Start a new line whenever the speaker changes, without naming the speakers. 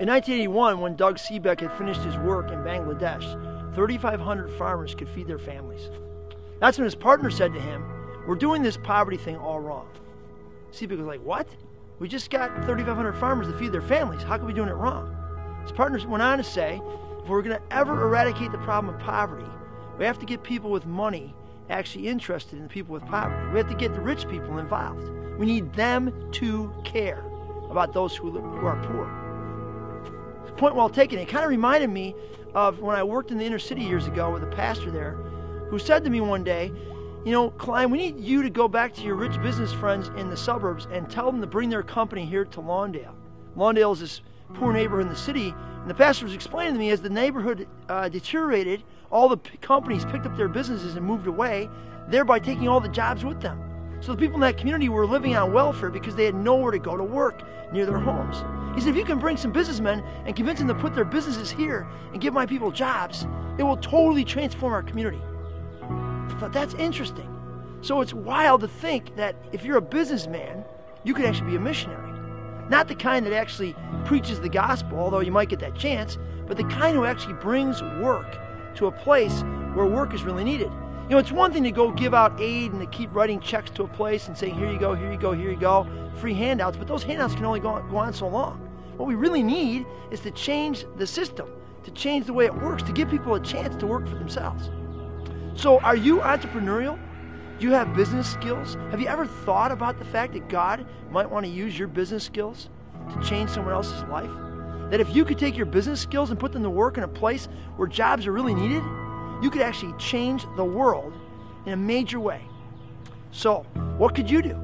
In 1981, when Doug Seebeck had finished his work in Bangladesh, 3,500 farmers could feed their families. That's when his partner said to him, "We're doing this poverty thing all wrong." Seebeck was like, "What? We just got 3,500 farmers to feed their families. How can we be doing it wrong?" His partner went on to say, if we're going to ever eradicate the problem of poverty, we have to get people with money actually interested in the people with poverty. We have to get the rich people involved. We need them to care about those who are poor. Point well taken. It kind of reminded me of when I worked in the inner city years ago with a pastor there who said to me one day, "You know, Klein, we need you to go back to your rich business friends in the suburbs and tell them to bring their company here to Lawndale." Lawndale is this poor neighborhood in the city, and the pastor was explaining to me as the neighborhood deteriorated, all the companies picked up their businesses and moved away, thereby taking all the jobs with them. So the people in that community were living on welfare because they had nowhere to go to work near their homes. He said, if you can bring some businessmen and convince them to put their businesses here and give my people jobs, it will totally transform our community. I thought, that's interesting. So it's wild to think that if you're a businessman, you could actually be a missionary. Not the kind that actually preaches the gospel, although you might get that chance, but the kind who actually brings work to a place where work is really needed. You know, it's one thing to go give out aid and to keep writing checks to a place and saying, here you go, here you go, here you go, free handouts, but those handouts can only go on so long. What we really need is to change the system, to change the way it works, to give people a chance to work for themselves. So are you entrepreneurial? Do you have business skills? Have you ever thought about the fact that God might want to use your business skills to change someone else's life? That if you could take your business skills and put them to work in a place where jobs are really needed, you could actually change the world in a major way. So, what could you do?